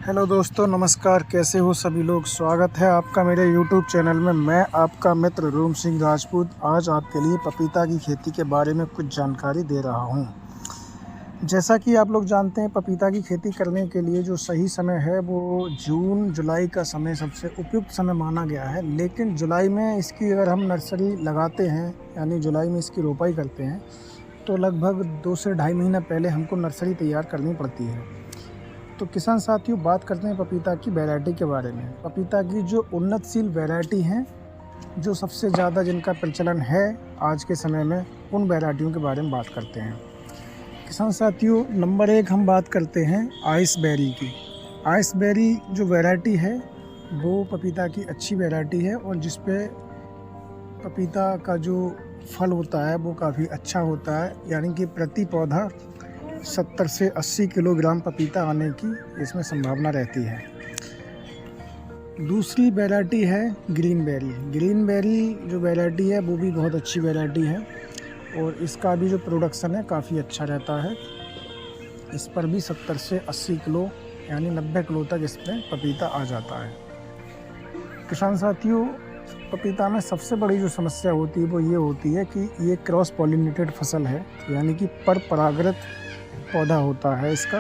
Hello दोस्तों, नमस्कार। कैसे हो सभी लोग। स्वागत है आपका मेरे यूट्यूब चैनल में। मैं आपका मित्र रूम सिंह राजपूत आज आपके लिए पपीता की खेती के बारे में कुछ जानकारी दे रहा हूं। जैसा कि आप लोग जानते हैं, पपीता की खेती करने के लिए जो सही समय है वो जून जुलाई का समय सबसे उपयुक्त समय माना गया है। लेकिन जुलाई में इसकी अगर हम नर्सरी लगाते हैं, यानी जुलाई में इसकी रोपाई करते हैं, तो लगभग 2 से ढाई महीना पहले हमको नर्सरी तैयार करनी पड़ती है। तो किसान साथियों, बात करते हैं पपीता की वैरायटी के बारे में। पपीता की जो उन्नतशील वैरायटी हैं, जो सबसे ज़्यादा जिनका प्रचलन है आज के समय में, उन वैरायटियों के बारे में बात करते हैं। किसान साथियों, नंबर 1 हम बात करते हैं आइस बेरी की। आइस बेरी जो वैरायटी है वो पपीता की अच्छी वैरायटी है और जिस पे पपीता का जो फल होता है वो काफ़ी अच्छा होता है, यानी कि प्रति पौधा 70 से 80 किलोग्राम पपीता आने की इसमें संभावना रहती है। दूसरी वैरायटी है ग्रीन बेरी। ग्रीन बेरी जो वैरायटी है वो भी बहुत अच्छी वैरायटी है और इसका भी जो प्रोडक्शन है काफ़ी अच्छा रहता है। इस पर भी 70 से 80 किलो यानी 90 किलो तक इस पर पपीता आ जाता है। किसान साथियों, पपीता में सबसे बड़ी जो समस्या होती है वो ये होती है कि ये क्रॉस पॉलिनेटेड फसल है, यानी कि पर परागृत पौधा होता है इसका।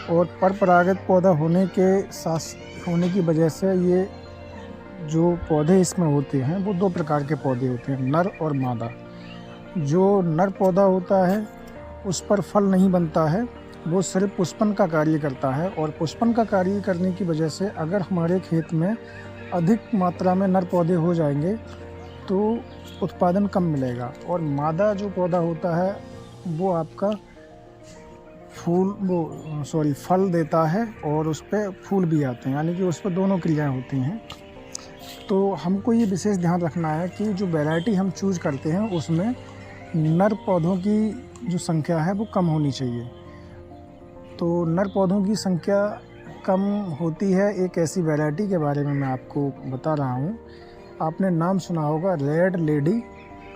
और पर परागत पौधा होने की वजह से ये जो पौधे इसमें होते हैं वो 2 प्रकार के पौधे होते हैं, नर और मादा। जो नर पौधा होता है उस पर फल नहीं बनता है, वो सिर्फ पुष्पन का कार्य करता है। और पुष्पन का कार्य करने की वजह से अगर हमारे खेत में अधिक मात्रा में नर पौधे हो जाएंगे तो उत्पादन कम मिलेगा। और मादा जो पौधा होता है वो आपका फल देता है और उस पर फूल भी आते हैं, यानी कि उस पर दोनों क्रियाएं होती हैं। तो हमको ये विशेष ध्यान रखना है कि जो वैरायटी हम चूज़ करते हैं उसमें नर पौधों की जो संख्या है वो कम होनी चाहिए। तो नर पौधों की संख्या कम होती है एक ऐसी वैरायटी के बारे में मैं आपको बता रहा हूँ। आपने नाम सुना होगा रेड लेडी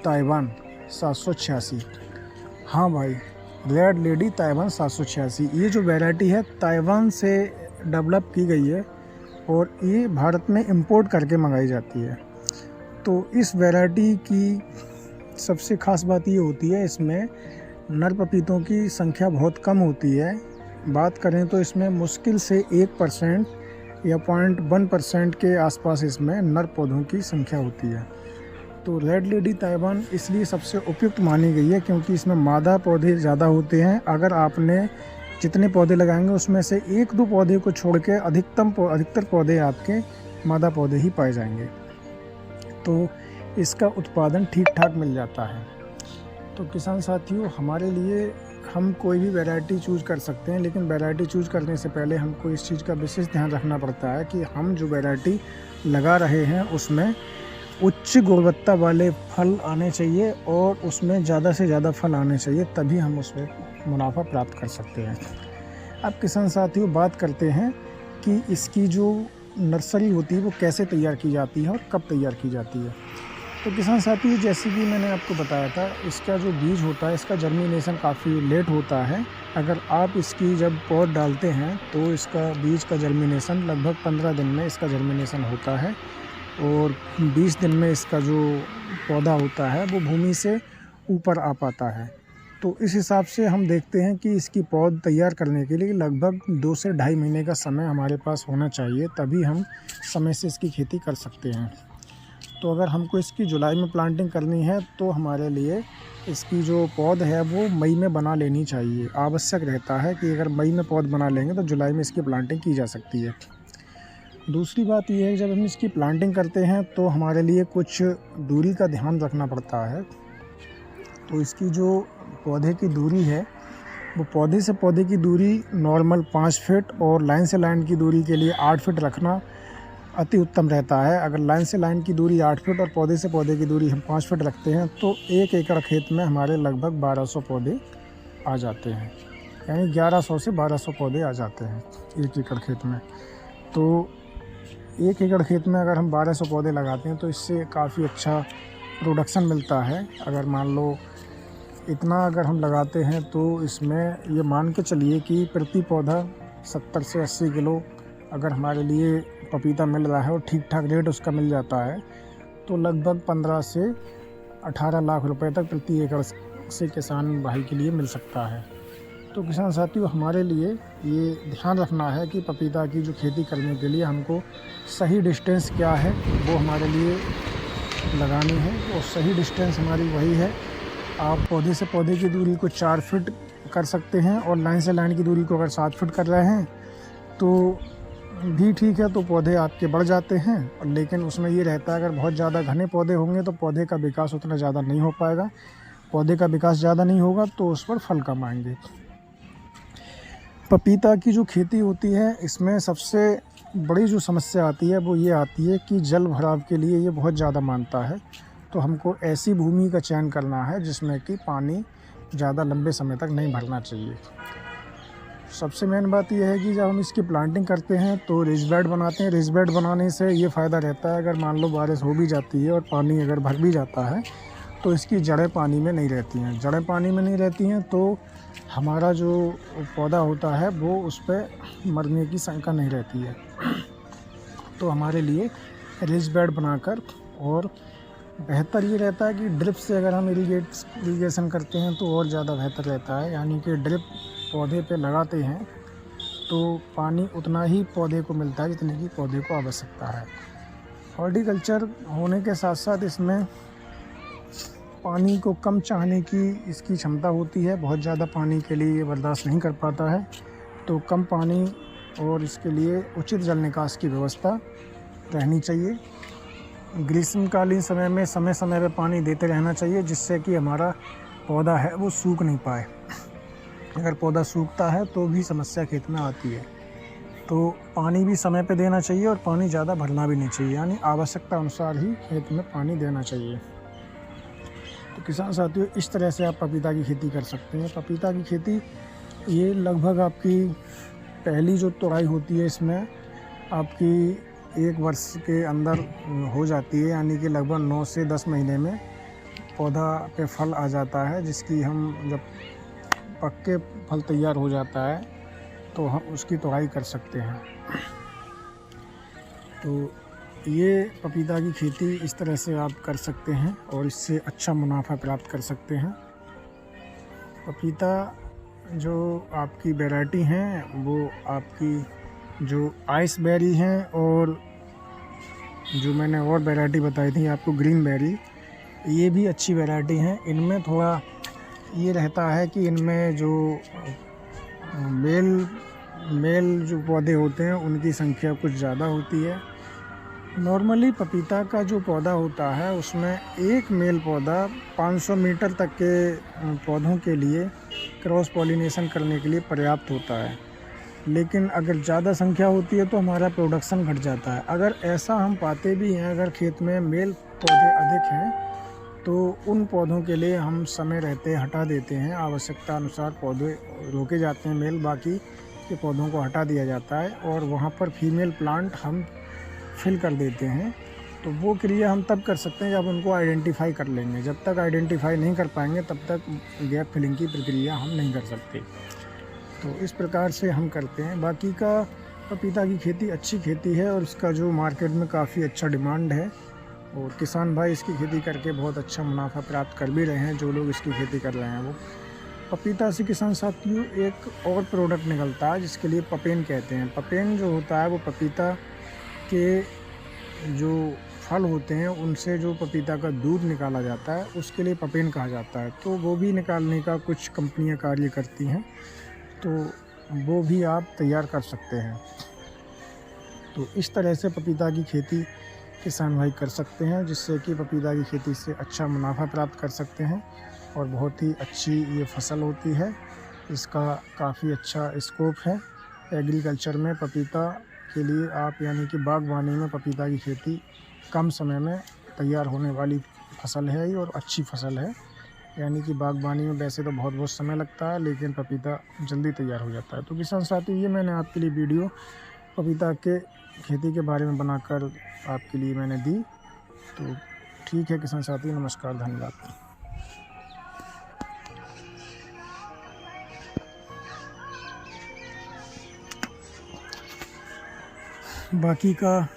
ताइवान 786। हाँ भाई, रेड लेडी ताइवान 786 ये जो वैरायटी है ताइवान से डेवलप की गई है और ये भारत में इंपोर्ट करके मंगाई जाती है। तो इस वैरायटी की सबसे ख़ास बात ये होती है, इसमें नर पपीतों की संख्या बहुत कम होती है। बात करें तो इसमें मुश्किल से 1% या 0.1% के आसपास इसमें नर पौधों की संख्या होती है। तो रेड लेडी ताइवान इसलिए सबसे उपयुक्त मानी गई है क्योंकि इसमें मादा पौधे ज़्यादा होते हैं। अगर आपने जितने पौधे लगाएंगे उसमें से 1-2 पौधे को छोड़ के अधिकतर पौधे आपके मादा पौधे ही पाए जाएंगे। तो इसका उत्पादन ठीक ठाक मिल जाता है। तो किसान साथियों, हमारे लिए हम कोई भी वैरायटी चूज़ कर सकते हैं, लेकिन वैरायटी चूज़ करने से पहले हमको इस चीज़ का विशेष ध्यान रखना पड़ता है कि हम जो वैरायटी लगा रहे हैं उसमें उच्च गुणवत्ता वाले फल आने चाहिए और उसमें ज़्यादा से ज़्यादा फल आने चाहिए, तभी हम उसमें मुनाफा प्राप्त कर सकते हैं। अब किसान साथियों, बात करते हैं कि इसकी जो नर्सरी होती है वो कैसे तैयार की जाती है और कब तैयार की जाती है। तो किसान साथियों, जैसे कि मैंने आपको बताया था, इसका जो बीज होता है इसका जर्मिनेशन काफ़ी लेट होता है। अगर आप इसकी जब पौध डालते हैं तो इसका बीज का जर्मिनेशन लगभग 15 दिन में इसका जर्मिनेशन होता है और 20 दिन में इसका जो पौधा होता है वो भूमि से ऊपर आ पाता है। तो इस हिसाब से हम देखते हैं कि इसकी पौध तैयार करने के लिए लगभग 2 से ढाई महीने का समय हमारे पास होना चाहिए, तभी हम समय से इसकी खेती कर सकते हैं। तो अगर हमको इसकी जुलाई में प्लांटिंग करनी है तो हमारे लिए इसकी जो पौध है वो मई में बना लेनी चाहिए। आवश्यक रहता है कि अगर मई में पौध बना लेंगे तो जुलाई में इसकी प्लांटिंग की जा सकती है। दूसरी बात यह है कि जब हम इसकी प्लांटिंग करते हैं तो हमारे लिए कुछ दूरी का ध्यान रखना पड़ता है। तो इसकी जो पौधे की दूरी है वो पौधे से पौधे की दूरी नॉर्मल 5 फीट और लाइन से लाइन की दूरी के लिए 8 फीट रखना अति उत्तम रहता है। अगर लाइन से लाइन की दूरी 8 फीट और पौधे से पौधे की दूरी हम 5 फीट रखते हैं तो 1 एकड़ खेत में हमारे लगभग 1200 पौधे आ जाते हैं, यानी 1100 से 1200 पौधे आ जाते हैं 1 एकड़ खेत में। तो 1 एकड़ खेत में अगर हम 1200 पौधे लगाते हैं तो इससे काफ़ी अच्छा प्रोडक्शन मिलता है। अगर मान लो इतना अगर हम लगाते हैं तो इसमें ये मान के चलिए कि प्रति पौधा 70 से 80 किलो अगर हमारे लिए पपीता मिल रहा है और ठीक ठाक रेट उसका मिल जाता है तो लगभग 15 से 18 लाख रुपए तक प्रति एकड़ से किसान भाई के लिए मिल सकता है। तो किसान साथियों, हमारे लिए ये ध्यान रखना है कि पपीता की जो खेती करने के लिए हमको सही डिस्टेंस क्या है वो हमारे लिए लगानी है। और सही डिस्टेंस हमारी वही है, आप पौधे से पौधे की दूरी को 4 फीट कर सकते हैं और लाइन से लाइन की दूरी को अगर 7 फीट कर रहे हैं तो भी ठीक है, तो पौधे आपके बढ़ जाते हैं। और लेकिन उसमें ये रहता है, अगर बहुत ज़्यादा घने पौधे होंगे तो पौधे का विकास उतना ज़्यादा नहीं हो पाएगा। पौधे का विकास ज़्यादा नहीं होगा तो उस पर फल कम आएंगे। पपीता की जो खेती होती है इसमें सबसे बड़ी जो समस्या आती है वो ये आती है कि जल भराव के लिए ये बहुत ज़्यादा मांगता है। तो हमको ऐसी भूमि का चयन करना है जिसमें कि पानी ज़्यादा लंबे समय तक नहीं भरना चाहिए। सबसे मेन बात यह है कि जब हम इसकी प्लांटिंग करते हैं तो रेज़ बेड बनाते हैं। रेज़ बेड बनाने से ये फ़ायदा रहता है, अगर मान लो बारिश हो भी जाती है और पानी अगर भर भी जाता है तो इसकी जड़ें पानी में नहीं रहती हैं। जड़ें पानी में नहीं रहती हैं तो हमारा जो पौधा होता है वो उस पर मरने की शंका नहीं रहती है। तो हमारे लिए रेज़ बेड बनाकर, और बेहतर ये रहता है कि ड्रिप से अगर हम इरीगेशन करते हैं तो और ज़्यादा बेहतर रहता है। यानी कि ड्रिप पौधे पे लगाते हैं तो पानी उतना ही पौधे को मिलता है जितने की पौधे को आवश्यकता है। हॉर्टिकल्चर होने के साथ साथ इसमें पानी को कम चाहने की इसकी क्षमता होती है। बहुत ज़्यादा पानी के लिए ये बर्दाश्त नहीं कर पाता है, तो कम पानी और इसके लिए उचित जल निकास की व्यवस्था रहनी चाहिए। ग्रीष्मकालीन समय में समय समय पर पानी देते रहना चाहिए जिससे कि हमारा पौधा है वो सूख नहीं पाए। अगर पौधा सूखता है तो भी समस्या खेत में आती है। तो पानी भी समय पे देना चाहिए और पानी ज़्यादा भरना भी नहीं चाहिए, यानी आवश्यकता अनुसार ही खेत में पानी देना चाहिए। तो किसान साथियों, इस तरह से आप पपीता की खेती कर सकते हैं। पपीता की खेती ये लगभग आपकी पहली जो तोड़ाई होती है इसमें आपकी 1 वर्ष के अंदर हो जाती है, यानी कि लगभग 9 से 10 महीने में पौधा पे फल आ जाता है, जिसकी हम जब पक्के फल तैयार हो जाता है तो हम उसकी तोड़ाई कर सकते हैं। तो ये पपीता की खेती इस तरह से आप कर सकते हैं और इससे अच्छा मुनाफा प्राप्त कर सकते हैं। पपीता जो आपकी वैरायटी हैं वो आपकी जो आइस बेरी हैं और जो मैंने और वैरायटी बताई थी आपको ग्रीन बेरी, ये भी अच्छी वैरायटी हैं। इनमें थोड़ा ये रहता है कि इनमें जो मेल जो पौधे होते हैं उनकी संख्या कुछ ज़्यादा होती है। नॉर्मली पपीता का जो पौधा होता है उसमें एक मेल पौधा 500 मीटर तक के पौधों के लिए क्रॉस पॉलिनेशन करने के लिए पर्याप्त होता है। लेकिन अगर ज़्यादा संख्या होती है तो हमारा प्रोडक्शन घट जाता है। अगर ऐसा हम पाते भी हैं, अगर खेत में मेल पौधे अधिक हैं तो उन पौधों के लिए हम समय रहते हटा देते हैं। आवश्यकता अनुसार पौधे रोके जाते हैं, मेल बाकी के पौधों को हटा दिया जाता है और वहाँ पर फीमेल प्लांट हम फिल कर देते हैं। तो वो क्रिया हम तब कर सकते हैं जब उनको आइडेंटिफाई कर लेंगे। जब तक आइडेंटिफाई नहीं कर पाएंगे तब तक गैप फिलिंग की प्रक्रिया हम नहीं कर सकते। तो इस प्रकार से हम करते हैं। बाकी का पपीता की खेती अच्छी खेती है और इसका जो मार्केट में काफ़ी अच्छा डिमांड है और किसान भाई इसकी खेती करके बहुत अच्छा मुनाफा प्राप्त कर भी रहे हैं। जो लोग इसकी खेती कर रहे हैं वो पपीता से किसान साथियों एक और प्रोडक्ट निकलता है जिसके लिए पपेन कहते हैं। पपेन जो होता है वो पपीता के जो फल होते हैं उनसे जो पपीता का दूध निकाला जाता है उसके लिए पपेन कहा जाता है। तो वो भी निकालने का कुछ कंपनियां कार्य करती हैं, तो वो भी आप तैयार कर सकते हैं। तो इस तरह से पपीता की खेती किसान भाई कर सकते हैं जिससे कि पपीता की खेती से अच्छा मुनाफा प्राप्त कर सकते हैं और बहुत ही अच्छी ये फसल होती है। इसका काफ़ी अच्छा स्कोप है एग्रीकल्चर में। पपीता के लिए आप यानी कि बागवानी में पपीता की खेती कम समय में तैयार होने वाली फसल है और अच्छी फसल है। यानी कि बागवानी में वैसे तो बहुत समय लगता है लेकिन पपीता जल्दी तैयार हो जाता है। तो किसान साथी, ये मैंने आपके लिए वीडियो पपीता के खेती के बारे में बनाकर आपके लिए मैंने दी। तो ठीक है किसान साथी, नमस्कार, धन्यवाद। बाकी का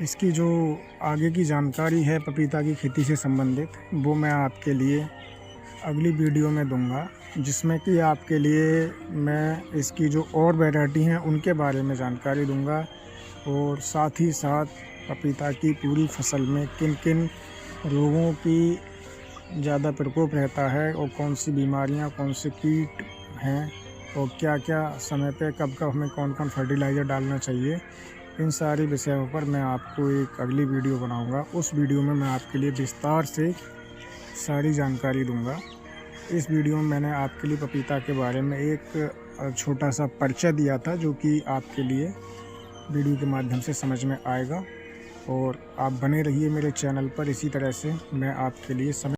इसकी जो आगे की जानकारी है पपीता की खेती से संबंधित, वो मैं आपके लिए अगली वीडियो में दूंगा, जिसमें कि आपके लिए मैं इसकी जो और वैरायटी हैं उनके बारे में जानकारी दूंगा, और साथ ही साथ पपीता की पूरी फसल में किन किन रोगों की ज़्यादा प्रकोप रहता है और कौन सी बीमारियां, कौन से कीट हैं, और क्या क्या समय पे कब कब हमें कौन कौन फर्टिलाइज़र डालना चाहिए, इन सारे विषयों पर मैं आपको एक अगली वीडियो बनाऊंगा। उस वीडियो में मैं आपके लिए विस्तार से सारी जानकारी दूंगा। इस वीडियो में मैंने आपके लिए पपीता के बारे में एक छोटा सा परिचय दिया था, जो कि आपके लिए वीडियो के माध्यम से समझ में आएगा, और आप बने रहिए मेरे चैनल पर। इसी तरह से मैं आपके लिए समय